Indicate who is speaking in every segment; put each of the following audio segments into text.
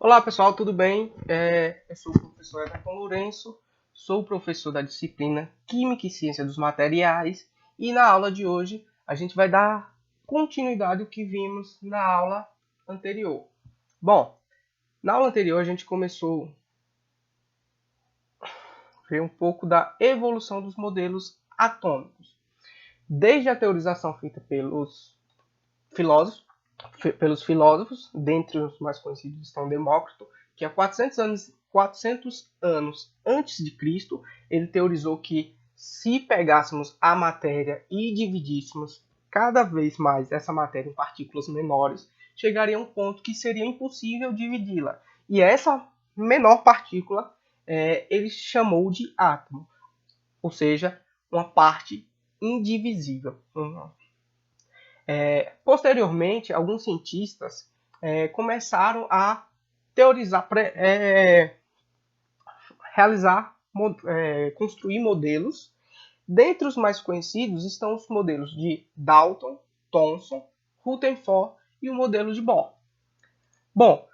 Speaker 1: Olá pessoal, tudo bem? Eu sou o professor Everton Lourenço, sou professor da disciplina Química e Ciência dos Materiais e na aula de hoje a gente vai dar continuidade ao que vimos na aula anterior. Bom, na aula anterior a gente começou a ver um pouco da evolução dos modelos atômicos, desde a teorização feita pelos filósofos, dentre os mais conhecidos estão Demócrito, que há 400 anos antes de Cristo, ele teorizou que se pegássemos a matéria e dividíssemos cada vez mais essa matéria em partículas menores, chegaria a um ponto que seria impossível dividi-la. E essa menor partícula ele chamou de átomo, ou seja, uma parte indivisível. Posteriormente, alguns cientistas começaram a teorizar, construir modelos. Dentre os mais conhecidos estão os modelos de Dalton, Thomson, Rutherford e o modelo de Bohr. Bom,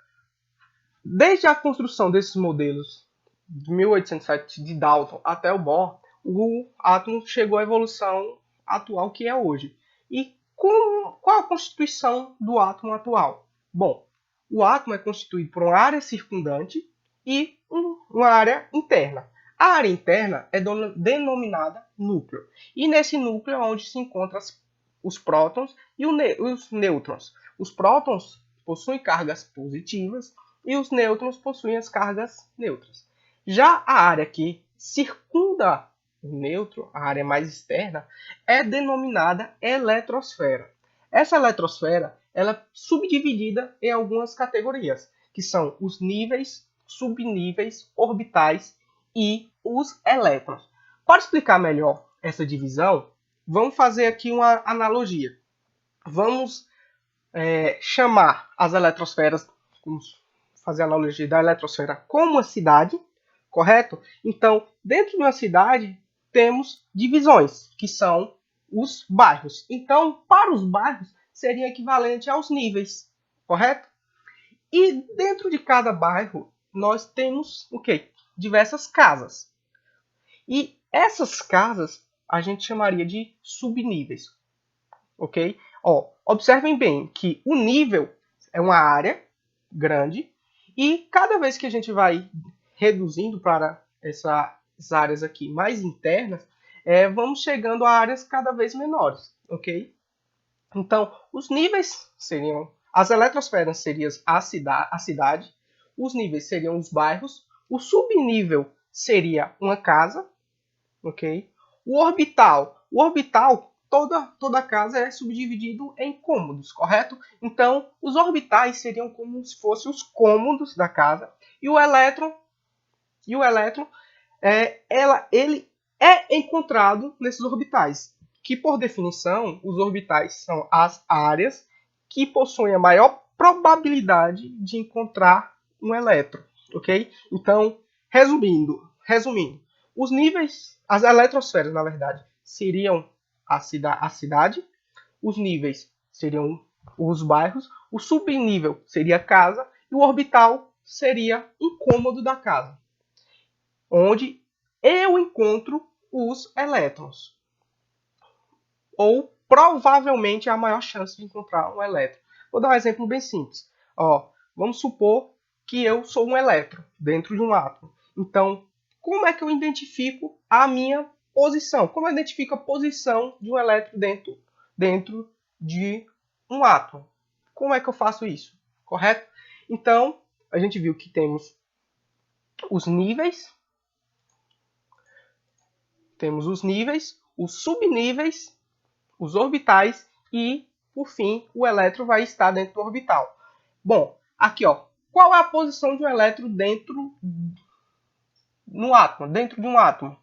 Speaker 1: desde a construção desses modelos de 1807 de Dalton até o Bohr, o átomo chegou à evolução atual que é hoje. E qual a constituição do átomo atual? Bom, o átomo é constituído por uma área circundante e uma área interna. A área interna é denominada núcleo. E nesse núcleo é onde se encontram os prótons e os nêutrons. Os prótons possuem cargas positivas e os nêutrons possuem as cargas neutras. Já a área que circunda o nêutron, a área mais externa, é denominada eletrosfera. Essa eletrosfera ela é subdividida em algumas categorias, que são os níveis, subníveis, orbitais e os elétrons. Para explicar melhor essa divisão, vamos fazer aqui uma analogia. Vamos chamar as eletrosferas, vamos fazer a analogia da eletrosfera como uma cidade, correto? Então, dentro de uma cidade, temos divisões, que são os bairros. Então, para os bairros, seria equivalente aos níveis, correto? E dentro de cada bairro, nós temos o quê? Diversas casas. E essas casas a gente chamaria de subníveis, ok? Observem bem que o nível é uma área grande e cada vez que a gente vai reduzindo para essas áreas aqui mais internas, vamos chegando a áreas cada vez menores, ok? Então, os níveis seriam, as eletrosferas seriam a cidade, os níveis seriam os bairros, o subnível seria uma casa, ok? O orbital, toda casa é subdividido em cômodos, correto? Então, os orbitais seriam como se fossem os cômodos da casa e o elétron ele é encontrado nesses orbitais, que por definição, os orbitais são as áreas que possuem a maior probabilidade de encontrar um elétron, ok? Então, resumindo, os níveis, as eletrosferas, na verdade, seriam a cidade, os níveis seriam os bairros, o subnível seria a casa e o orbital seria um cômodo da casa, onde eu encontro os elétrons. Ou provavelmente a maior chance de encontrar um elétron. Vou dar um exemplo bem simples. Vamos supor que eu sou um elétron dentro de um átomo. Então, como é que eu identifico a minha posição? Como eu identifico a posição de um elétron dentro de um átomo? Como é que eu faço isso? Correto? Então, a gente viu que temos os níveis, os subníveis, os orbitais e, por fim, o elétron vai estar dentro do orbital. Bom, aqui, qual é a posição de um elétron dentro de um átomo?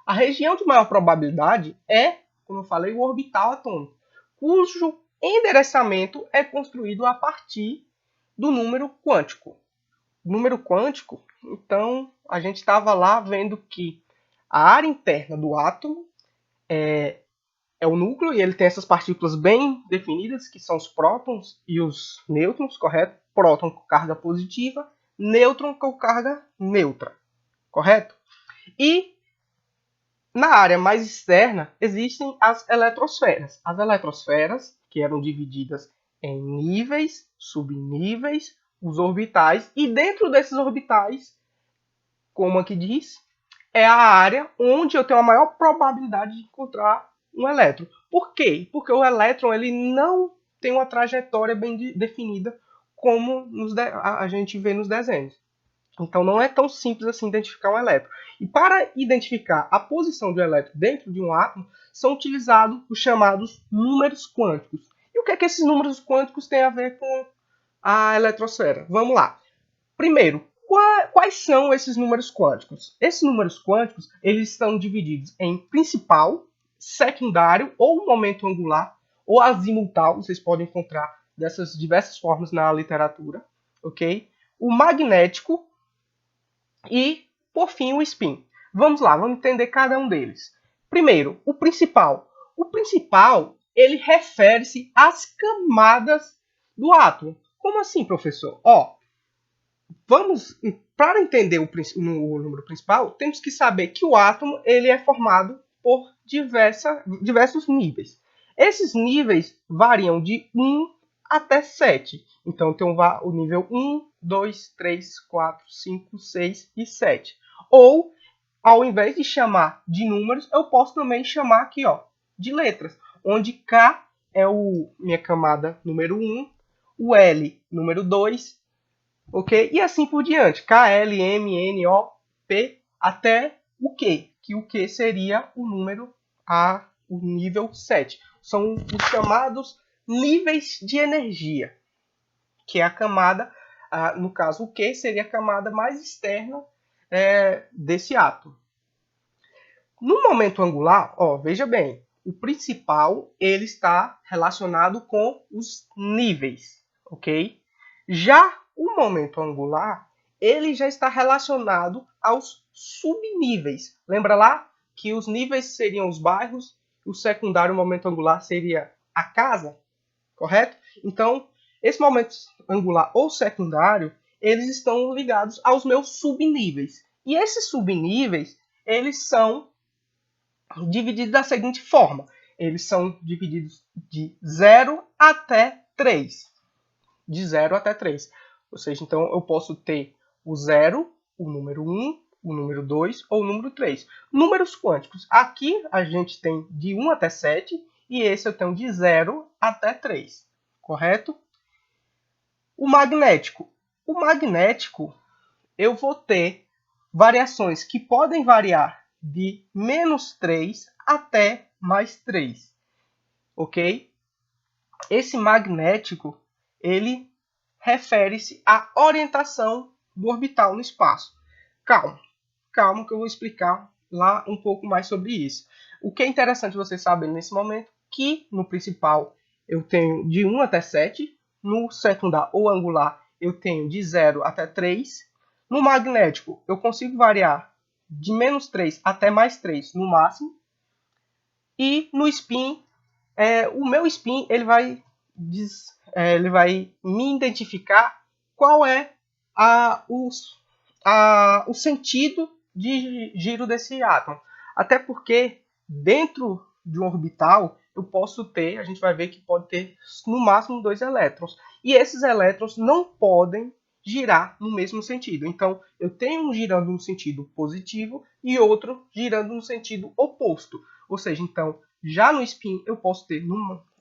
Speaker 1: A região de maior probabilidade é, como eu falei, o orbital atômico, cujo endereçamento é construído a partir do número quântico. Número quântico, então, a gente estava lá vendo que a área interna do átomo é o núcleo e ele tem essas partículas bem definidas, que são os prótons e os nêutrons, correto? Próton com carga positiva, nêutron com carga neutra, correto? E na área mais externa existem as eletrosferas. As eletrosferas, que eram divididas em níveis, subníveis, os orbitais, e dentro desses orbitais, como aqui diz, é a área onde eu tenho a maior probabilidade de encontrar um elétron. Por quê? Porque o elétron ele não tem uma trajetória bem definida como a gente vê nos desenhos. Então não é tão simples assim identificar um elétron. E para identificar a posição do elétron dentro de um átomo, são utilizados os chamados números quânticos. E o que é que esses números quânticos têm a ver com a eletrosfera? Vamos lá. Primeiro, quais são esses números quânticos? Esses números quânticos eles estão divididos em principal, secundário, ou momento angular, ou azimutal. Vocês podem encontrar dessas diversas formas na literatura, ok? O magnético e, por fim, o spin. Vamos lá, vamos entender cada um deles. Primeiro, o principal. O principal, ele refere-se às camadas do átomo. Como assim, professor? Para entender o número principal, temos que saber que o átomo ele é formado por diversos níveis. Esses níveis variam de 1 até 7. Então, tem o nível 1, 2, 3, 4, 5, 6 e 7. Ou, ao invés de chamar de números, eu posso também chamar aqui de letras, onde K é minha camada número 1, o L número 2, ok? E assim por diante, K, L, M, N, O, P, até o Q, que o Q seria o número o nível 7. São os chamados níveis de energia, que é a camada, no caso o Q seria a camada mais externa desse átomo. No momento angular, veja bem, o principal ele está relacionado com os níveis, ok? Já o momento angular, ele já está relacionado aos subníveis. Lembra lá que os níveis seriam os bairros, o secundário, o momento angular, seria a casa, correto? Então, esse momento angular ou secundário, eles estão ligados aos meus subníveis. E esses subníveis, eles são divididos da seguinte forma. Eles são divididos de 0 até 3. De 0 até 3. Ou seja, então eu posso ter o 0, o número 1, o número 2 ou o número 3. Números quânticos. Aqui a gente tem de 1 até 7 e esse eu tenho de 0 até 3. Correto? O magnético. O magnético eu vou ter variações que podem variar de menos 3 até mais 3. Ok? Esse magnético, ele refere-se à orientação do orbital no espaço. Calma que eu vou explicar lá um pouco mais sobre isso. O que é interessante você saber nesse momento, que no principal eu tenho de 1 até 7, no secundário ou angular eu tenho de 0 até 3, no magnético eu consigo variar de menos 3 até mais 3 no máximo, e no spin, o meu spin ele vai me identificar qual é o sentido de giro desse átomo. Até porque dentro de um orbital eu posso ter, a gente vai ver que pode ter no máximo 2 elétrons. E esses elétrons não podem girar no mesmo sentido. Então eu tenho um girando no sentido positivo e outro girando no sentido oposto. Ou seja, então já no spin eu posso ter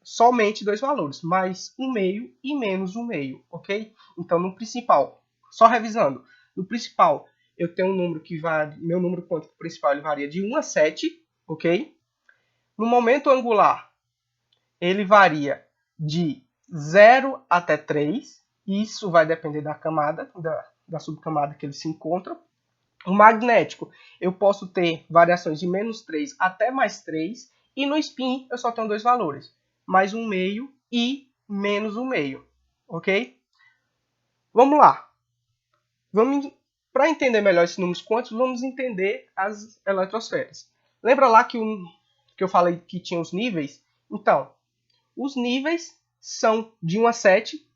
Speaker 1: somente 2 valores, mais 1/2 e menos 1/2, ok? Então no principal, só revisando, no principal eu tenho um número que varia, meu número quântico principal ele varia de 1 a 7, ok? No momento angular ele varia de 0 até 3, isso vai depender da camada, da subcamada que ele se encontra. O magnético eu posso ter variações de menos 3 até mais 3, e no spin eu só tenho 2 valores, mais 1/2 e menos 1/2, ok? Vamos lá. Para entender melhor esses números quânticos, vamos entender as eletrosferas. Lembra lá que eu falei que tinha os níveis? Então, os níveis são de 1 a 7.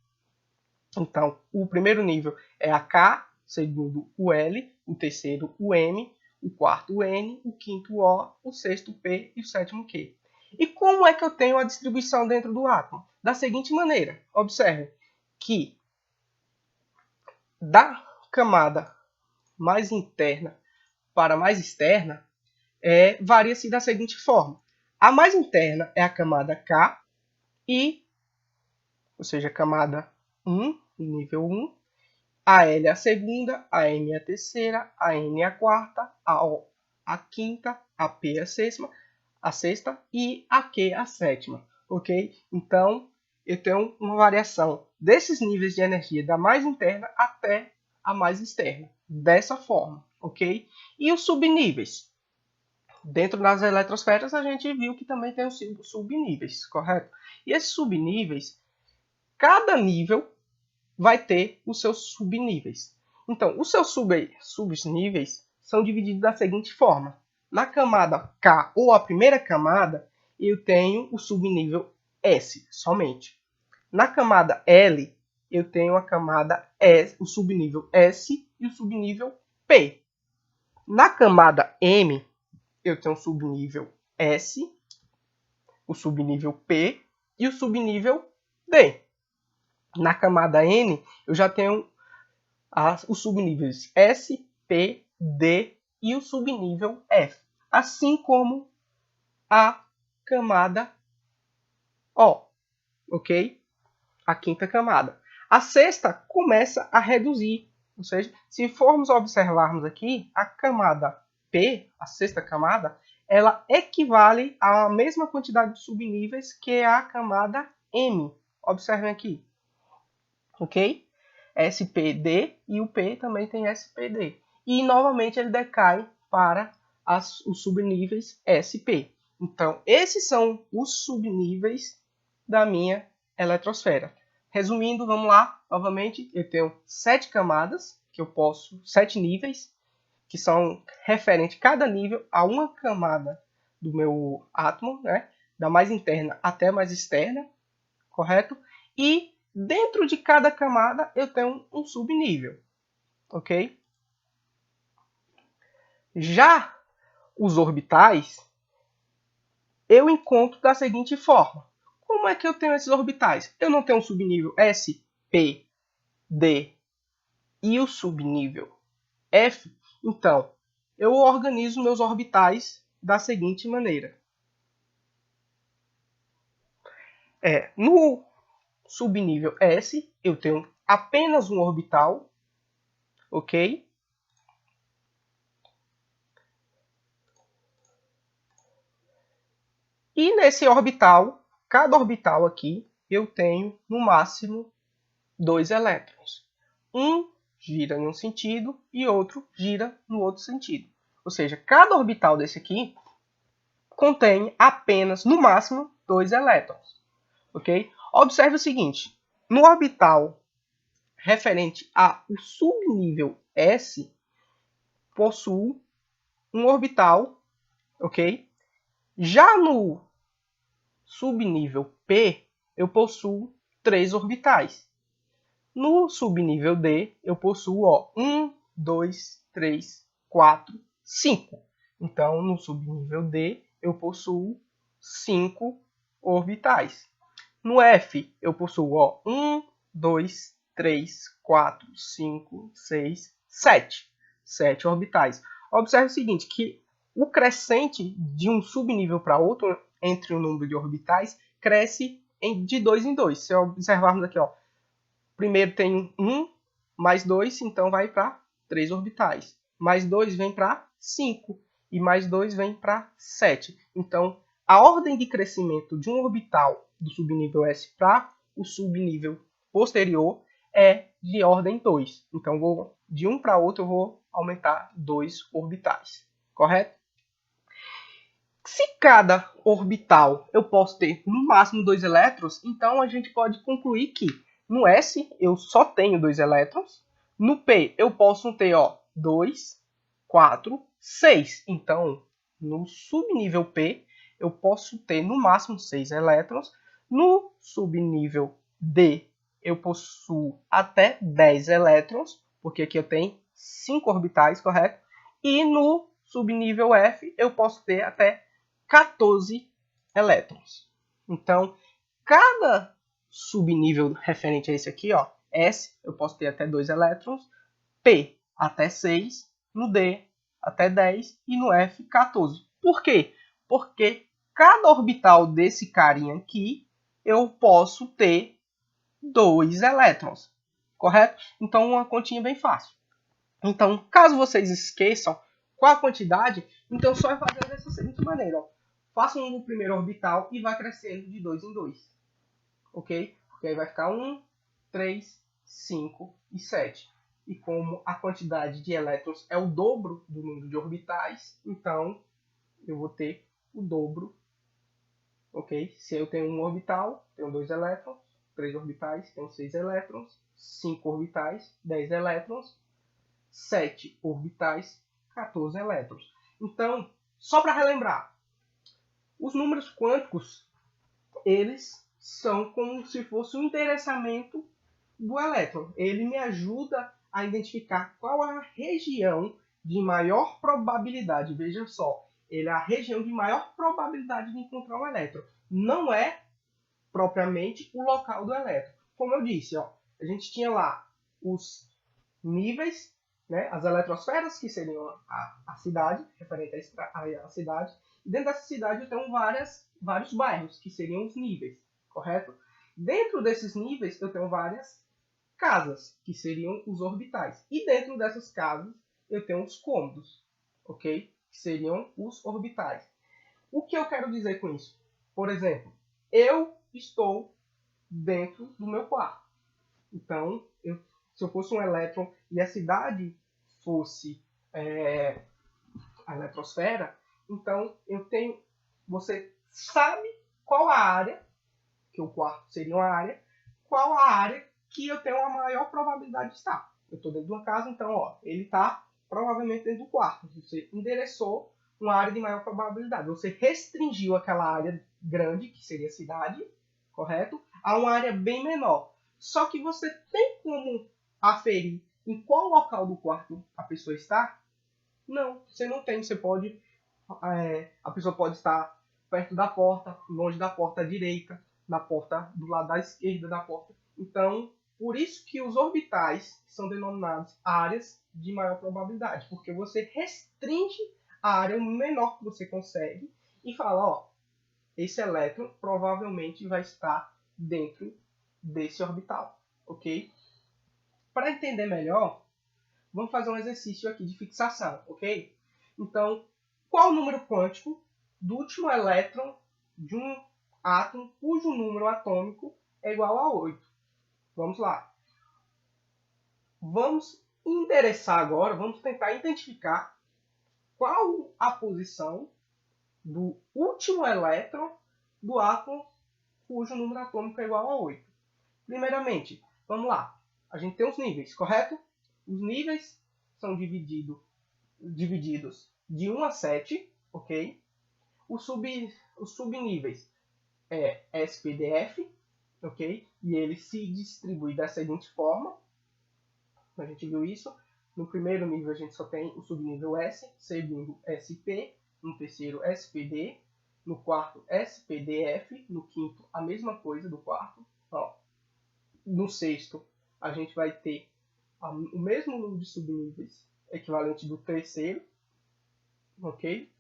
Speaker 1: Então, o primeiro nível é a K, segundo o L, o terceiro o M, o quarto o N, o quinto o O, o sexto o P e o sétimo o Q. E como é que eu tenho a distribuição dentro do átomo? Da seguinte maneira, observe que da camada mais interna para a mais externa, varia-se da seguinte forma. A mais interna é a camada K, ou seja, a camada 1, nível 1, a L é a segunda, a M é a terceira, a N é a quarta, a O a quinta, a P é a sexta e a Q a sétima, ok? Então, eu tenho uma variação desses níveis de energia da mais interna até a mais externa, dessa forma, ok? E os subníveis? Dentro das eletrosferas, a gente viu que também tem os subníveis, correto? E esses subníveis, cada nível vai ter os seus subníveis. Então, os seus subníveis são divididos da seguinte forma. Na camada K, ou a primeira camada, eu tenho o subnível S, somente. Na camada L, eu tenho a camada S, o subnível S e o subnível P. Na camada M, eu tenho o subnível S, o subnível P e o subnível D. Na camada N, eu já tenho os subníveis S, P, D e o subnível F, assim como a camada O, ok? A quinta camada. A sexta começa a reduzir, ou seja, se formos observarmos aqui, a camada P, a sexta camada, ela equivale à mesma quantidade de subníveis que a camada M. Observem aqui, ok? SPD e o P também tem SPD. E novamente ele decai para os subníveis SP. Então, esses são os subníveis da minha eletrosfera. Resumindo, vamos lá, novamente, eu tenho 7 camadas, que eu posso, 7 níveis, que são referentes cada nível a uma camada do meu átomo, né? Da mais interna até a mais externa, correto? E dentro de cada camada eu tenho um subnível, ok? Já os orbitais, eu encontro da seguinte forma. Como é que eu tenho esses orbitais? Eu não tenho um subnível S, P, D e o subnível F. Então, eu organizo meus orbitais da seguinte maneira. No subnível S, eu tenho apenas um orbital, ok? E nesse orbital, cada orbital aqui, eu tenho no máximo 2 elétrons. Um gira em um sentido e outro gira no outro sentido. Ou seja, cada orbital desse aqui contém apenas, no máximo, 2 elétrons. Ok? Observe o seguinte, no orbital referente ao subnível S, possuo um orbital, ok? Já no subnível P, eu possuo 3 orbitais. No subnível D, eu possuo 1, 2, 3, 4, 5. Então, no subnível D, eu possuo 5 orbitais. No F, eu possuo 1, 2, 3, 4, 5, 6, 7. 7 orbitais. Observe o seguinte, que o crescente de um subnível para outro, entre o número de orbitais, cresce de 2 em 2. Se observarmos aqui, primeiro tem 1, mais 2, então vai para 3 orbitais. Mais 2 vem para 5, e mais 2 vem para 7. Então, a ordem de crescimento de um orbital do subnível S para o subnível posterior é de ordem 2. Então, de um para outro, eu vou aumentar 2 orbitais. Correto? Se cada orbital eu posso ter no máximo 2 elétrons, então a gente pode concluir que no S eu só tenho 2 elétrons, no P eu posso ter 2, 4, 6. Então, no subnível P eu posso ter no máximo 6 elétrons, no subnível D eu possuo até 10 elétrons, porque aqui eu tenho 5 orbitais, correto? E no subnível F eu posso ter até 14 elétrons. Então, cada subnível referente a esse aqui, ó, S, eu posso ter até 2 elétrons, P até 6, no D até 10 e no F 14. Por quê? Porque cada orbital desse carinha aqui eu posso ter 2 elétrons, correto? Então, uma continha bem fácil. Então, caso vocês esqueçam qual a quantidade, então só é fazer dessa seguinte maneira. Ó. Faça um no primeiro orbital e vai crescendo de 2 em 2. Ok? Porque aí vai ficar 1, 3, 5 e 7. E como a quantidade de elétrons é o dobro do número de orbitais, então eu vou ter o dobro. Ok? Se eu tenho um orbital, tenho 2 elétrons, 3 orbitais, tenho 6 elétrons, 5 orbitais, 10 elétrons, 7 orbitais, 14 elétrons. Então, só para relembrar, os números quânticos, eles são como se fosse um endereçamento do elétron. Ele me ajuda a identificar qual é a região de maior probabilidade. Veja só, ele é a região de maior probabilidade de encontrar um elétron. Não é propriamente o local do elétron. Como eu disse, ó, a gente tinha lá os níveis, né, as eletrosferas, que seriam a cidade, referente à cidade. E dentro dessa cidade eu tenho vários bairros, que seriam os níveis, correto? Dentro desses níveis eu tenho várias casas, que seriam os orbitais. E dentro dessas casas eu tenho os cômodos, ok? Que seriam os orbitais. O que eu quero dizer com isso? Por exemplo, eu estou dentro do meu quarto. Então, se eu fosse um elétron e a cidade fosse a eletrosfera, então você sabe qual a área, que o quarto seria uma área, qual a área que eu tenho a maior probabilidade de estar. Eu estou dentro de uma casa, então, ó, ele está provavelmente dentro do quarto. Você endereçou uma área de maior probabilidade. Você restringiu aquela área grande, que seria a cidade, correto? A uma área bem menor. Só que você tem como aferir em qual local do quarto a pessoa está? Não, você não tem. Você pode, a pessoa pode estar perto da porta, longe da porta direita, na porta do lado da esquerda da porta. Então, por isso que os orbitais são denominados áreas de maior probabilidade, porque você restringe a área menor que você consegue e fala, ó, esse elétron provavelmente vai estar dentro desse orbital, ok? Para entender melhor, vamos fazer um exercício aqui de fixação, ok? Então, qual o número quântico do último elétron de um átomo cujo número atômico é igual a 8? Vamos lá. Vamos endereçar agora, vamos tentar identificar qual a posição do último elétron do átomo cujo número atômico é igual a 8. Primeiramente, vamos lá. A gente tem os níveis, correto? Os níveis são divididos de 1 a 7, ok? Os subníveis é SPDF, ok? E ele se distribui da seguinte forma. A gente viu isso. No primeiro nível a gente só tem o subnível S, segundo SP, no terceiro SPD, no quarto SPDF, no quinto a mesma coisa do quarto. Ó. No sexto a gente vai ter o mesmo número de subníveis, equivalente do terceiro, ok?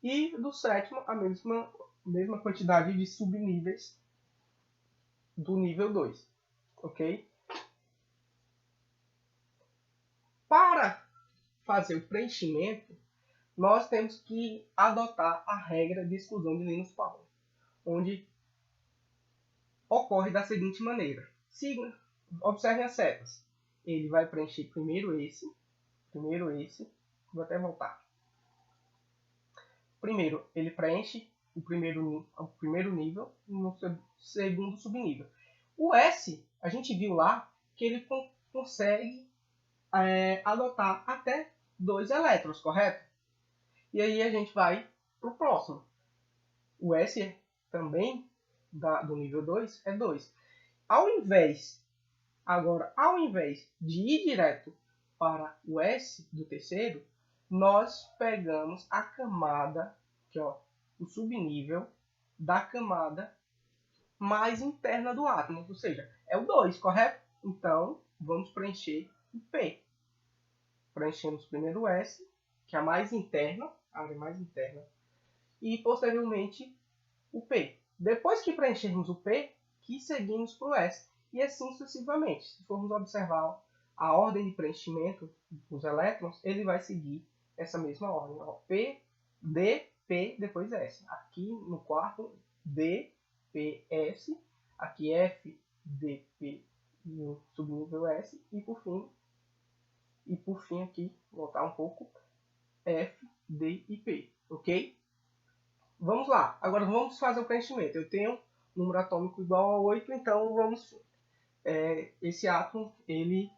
Speaker 1: E do sétimo a mesma quantidade de subníveis do nível 2, ok? Para fazer o preenchimento, nós temos que adotar a regra de exclusão de Linus Pauling, onde ocorre da seguinte maneira. Observem as setas. Ele vai preencher primeiro esse, vou até voltar. Primeiro, ele preenche o primeiro nível no segundo subnível. O S, a gente viu lá que ele consegue adotar até 2 elétrons, correto? E aí a gente vai para o próximo. O S também do nível 2 é 2. Ao invés de ir direto para o S do terceiro, nós pegamos a camada, aqui, ó, o subnível da camada mais interna do átomo, ou seja, é o 2, correto? Então, vamos preencher o P. Preenchemos primeiro o S, que é a mais interna, a área mais interna, e posteriormente o P. Depois que preenchermos o P, que seguimos para o S, e assim sucessivamente. Se formos observar a ordem de preenchimento dos elétrons, ele vai seguir essa mesma ordem. Ó, P, D, P, depois S. Aqui no quarto, D, P, S. Aqui F, D, P, no subnível S. E por fim aqui, voltar um pouco, F, D e P. Ok? Vamos lá. Agora vamos fazer o preenchimento. Eu tenho um número atômico igual a 8, então vamos... esse átomo ele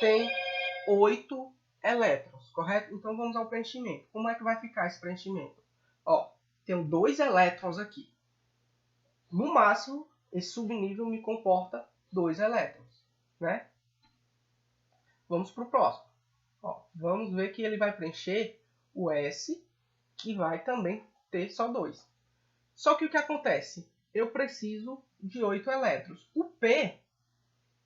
Speaker 1: tem 8 elétrons, correto? Então vamos ao preenchimento. Como é que vai ficar esse preenchimento? Ó, tenho 2 elétrons aqui. No máximo, esse subnível me comporta 2 elétrons, né? Vamos para o próximo. Ó, vamos ver que ele vai preencher o S, que vai também ter só 2. Só que o que acontece? Eu preciso de 8 elétrons. O P,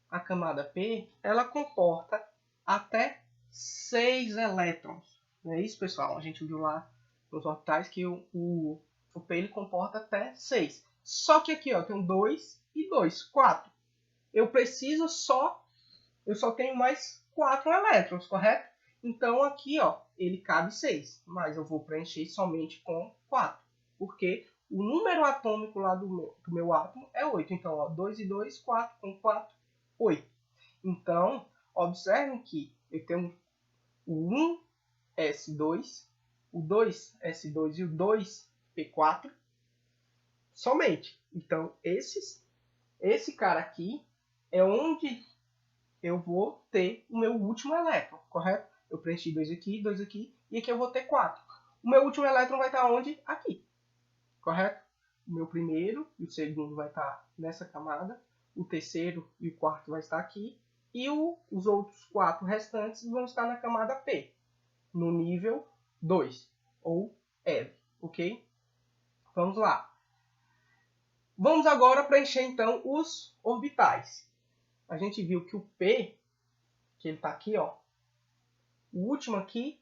Speaker 1: a camada P, ela comporta até 6 elétrons. Não é isso, pessoal? A gente viu lá nos orbitais que o P ele comporta até 6. Só que aqui, ó, tem 2 e 2, 4. Eu só tenho mais 4 elétrons, correto? Então aqui, ó, ele cabe 6, mas eu vou preencher somente com 4, porque o número atômico lá do meu átomo é 8. Então, ó, 2 e 2, 4 com 4, 8. Então, observem que eu tenho o 1s2, o 2s2 e o 2p4 somente. Então, esse cara aqui é onde eu vou ter o meu último elétron, correto? Eu preenchi 2 aqui, e aqui eu vou ter 4. O meu último elétron vai estar onde? Aqui, correto? O meu primeiro e o segundo vai estar nessa camada, o terceiro e o quarto vai estar aqui, e os outros 4 restantes vão estar na camada P, no nível 2, ou L, ok? Vamos lá. Vamos agora preencher, então, os orbitais. A gente viu que o P, que ele está aqui, ó, o último aqui,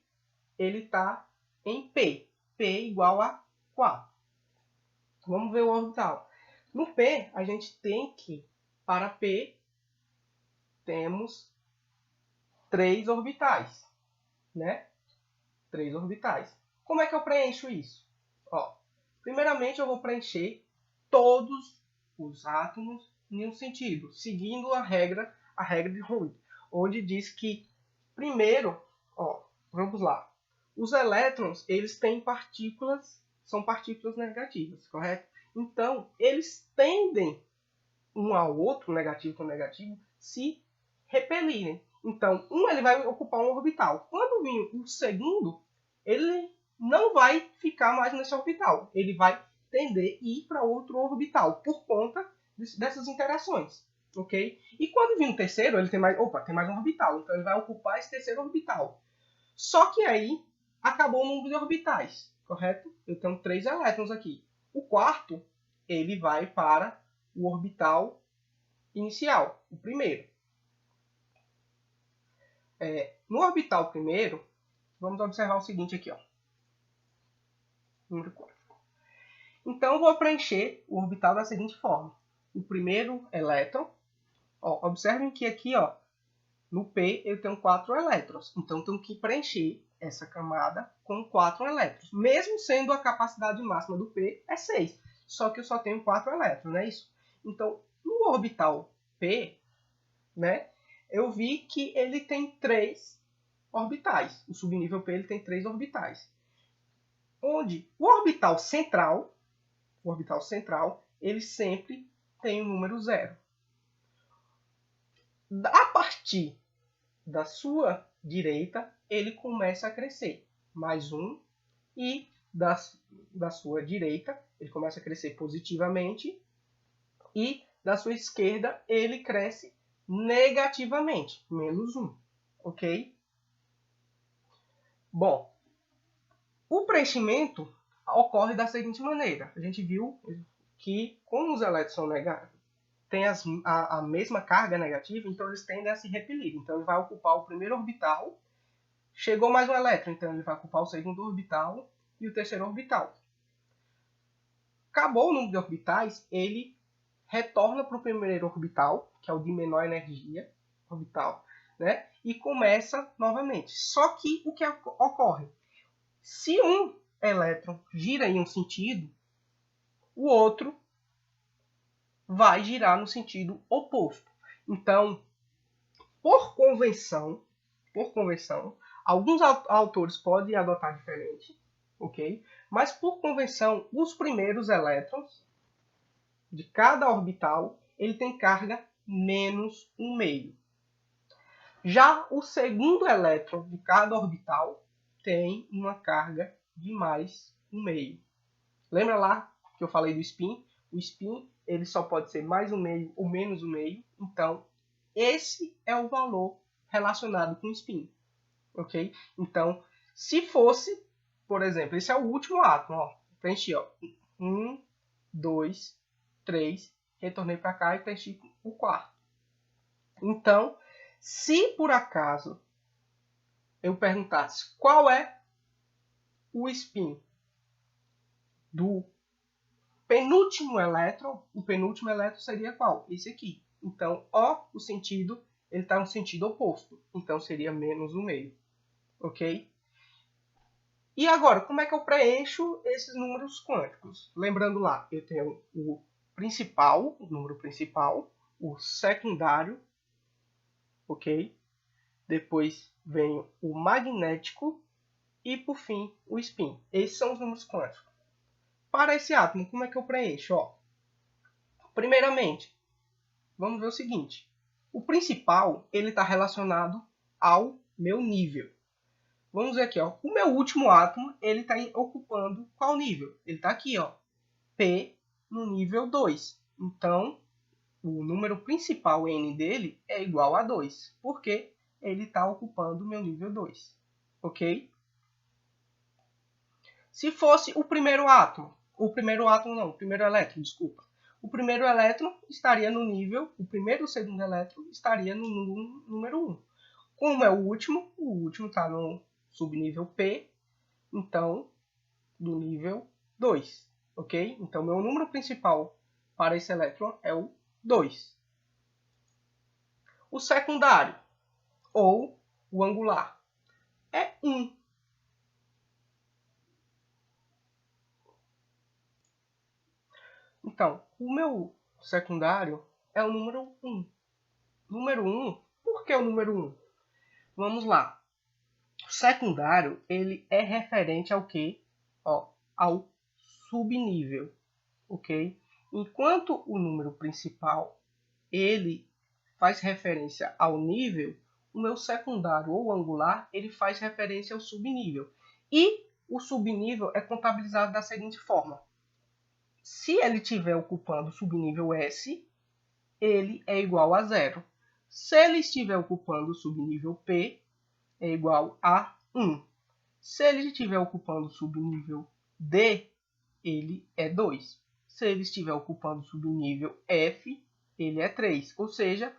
Speaker 1: ele está em P. P igual a 4. Vamos ver o orbital. No P, a gente tem que, para P, temos 3 orbitais, né? 3 orbitais. Como é que eu preencho isso? Ó, primeiramente, eu vou preencher todos os átomos em um sentido, seguindo a regra de Hund, onde diz que, primeiro, ó, vamos lá, os elétrons, eles têm partículas, são partículas negativas, correto? Então, eles tendem um ao outro, negativo com negativo, se repelirem. Então, ele vai ocupar um orbital. Quando vir o segundo, ele não vai ficar mais nesse orbital. Ele vai tender a ir para outro orbital, por conta dessas interações. Ok? E quando vir um terceiro, ele tem mais um orbital. Então, ele vai ocupar esse terceiro orbital. Só que aí, acabou o número de orbitais, correto? Eu tenho 3 elétrons aqui. O quarto, ele vai para o orbital inicial, o primeiro. No orbital primeiro, vamos observar o seguinte aqui, ó. Número 4. Então, eu vou preencher o orbital da seguinte forma. O primeiro elétron, ó, observem que aqui, ó, no P eu tenho 4 elétrons. Então, eu tenho que preencher essa camada com 4 elétrons. Mesmo sendo a capacidade máxima do P é 6. Só que eu só tenho 4 elétrons, não é isso? Então, no orbital P, né, eu vi que ele tem 3 orbitais. O subnível P ele tem 3 orbitais. Onde o orbital central, ele sempre tem o número 0. A partir da sua direita, ele começa a crescer. Mais 1. E da sua direita, ele começa a crescer positivamente. E da sua esquerda, ele cresce negativamente. Menos 1. Ok? Bom, o preenchimento ocorre da seguinte maneira. A gente viu que, como os elétrons são têm a mesma carga negativa, então eles tendem a se repelir. Então ele vai ocupar o primeiro orbital, chegou mais um elétron, então ele vai ocupar o segundo orbital e o terceiro orbital. Acabou o número de orbitais, ele retorna para o primeiro orbital, que é o de menor energia, orbital, né? E começa novamente. Só que o que ocorre? Se um elétron gira em um sentido, o outro vai girar no sentido oposto. Então, por convenção, alguns autores podem adotar diferente, ok? Mas por convenção, os primeiros elétrons de cada orbital ele tem carga menos 1,5. Já o segundo elétron de cada orbital tem uma carga de mais 1,5. Lembra lá que eu falei do spin? O spin ele só pode ser mais 1,5 ou menos 1,5. Então, esse é o valor relacionado com o spin. Ok? Então, se fosse, por exemplo, esse é o último átomo. Ó, preenchi, ó, 1, 2, 3, retornei para cá e preenchi o quarto. Então, se por acaso eu perguntasse qual é o spin do penúltimo elétron, o penúltimo elétron seria qual? Esse aqui. Então, ó, o sentido, ele está no sentido oposto. Então, seria menos 1,5. Ok? E agora, como é que eu preencho esses números quânticos? Lembrando lá, eu tenho o principal, o número principal, o secundário, ok? Depois vem o magnético e, por fim, o spin. Esses são os números quânticos. Para esse átomo, como é que eu preencho? Ó, primeiramente, vamos ver o seguinte. O principal ele está relacionado ao meu nível. Vamos ver aqui, ó. O meu último átomo ele está ocupando qual nível? Ele está aqui, ó, P no nível 2. Então, o número principal N dele é igual a 2, porque ele está ocupando o meu nível 2. Ok? Se fosse o primeiro átomo, o primeiro elétron, desculpa. O primeiro elétron estaria no nível, o primeiro e o segundo elétron estaria no número 1. Como é o último está no subnível P, então, do nível 2, ok? Então, meu número principal para esse elétron é o 2. O secundário, ou o angular, é 1. Então, o meu secundário é o número 1. Número 1, por que o número 1? Vamos lá. O secundário, ele é referente ao quê? Ó, ao subnível, ok? Enquanto o número principal, ele faz referência ao nível, o meu secundário ou angular, ele faz referência ao subnível. E o subnível é contabilizado da seguinte forma. Se ele estiver ocupando o subnível S, ele é igual a 0. Se ele estiver ocupando o subnível P, é igual a 1. Se ele estiver ocupando o subnível D, ele é 2. Se ele estiver ocupando o subnível F, ele é 3. Ou seja,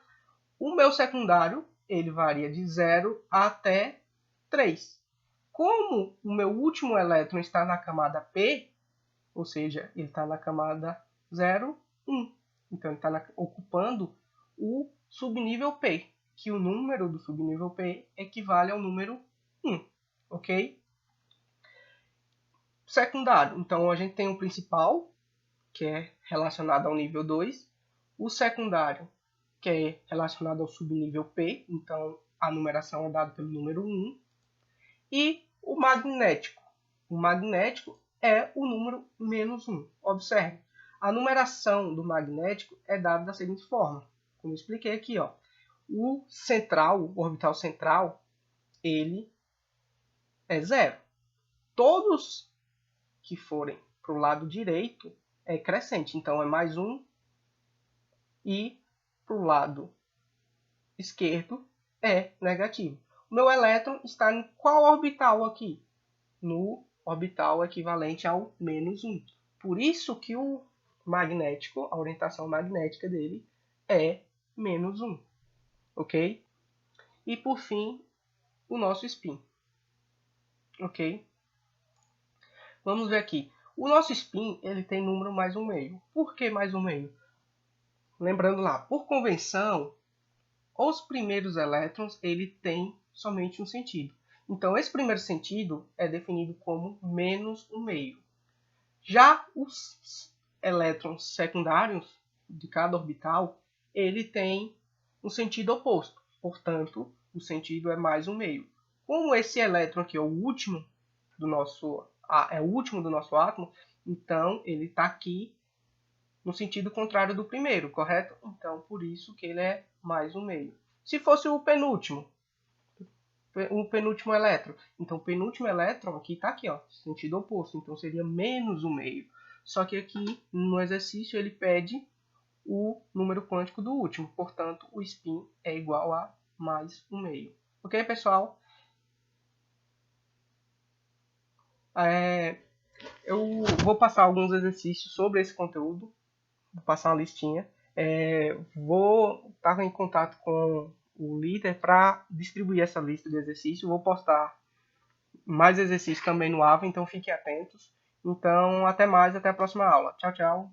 Speaker 1: o meu secundário ele varia de 0 até 3. Como o meu último elétron está na camada P, ou seja, ele está na camada 0, 1. Então, ele está ocupando o subnível P, que o número do subnível P equivale ao número 1, ok? Secundário, então a gente tem o principal, que é relacionado ao nível 2, o secundário, que é relacionado ao subnível P, então a numeração é dada pelo número 1, e o magnético. O magnético é o número menos 1. Observe, a numeração do magnético é dada da seguinte forma, como eu expliquei aqui, ó. O central, o orbital central, ele é 0. Todos que forem para o lado direito é crescente, então é mais 1, e para o lado esquerdo é negativo. meu elétron está em qual orbital aqui? No orbital equivalente ao -1. Por isso que o magnético, a orientação magnética dele é -1. Ok? E por fim, o nosso spin. Ok? Vamos ver aqui. O nosso spin ele tem número mais um meio. Por que mais um meio? Lembrando lá, por convenção, os primeiros elétrons ele tem somente um sentido. Então, esse primeiro sentido é definido como menos um meio. Já os elétrons secundários de cada orbital, ele tem um sentido oposto. Portanto, o sentido é mais um meio. Como esse elétron aqui é o último do nosso átomo, então ele está aqui no sentido contrário do primeiro, correto? Então, por isso que ele é mais um meio. Se fosse o penúltimo elétron, então o penúltimo elétron aqui está aqui, ó, sentido oposto, então seria menos um meio. Só que aqui no exercício ele pede o número quântico do último, portanto o spin é igual a mais um meio. Ok, pessoal? Eu vou passar alguns exercícios sobre esse conteúdo, vou passar uma listinha. Vou estar em contato com o líder para distribuir essa lista de exercícios. Vou postar mais exercícios também no AVA, então fiquem atentos. Então, até mais, até a próxima aula. Tchau, tchau.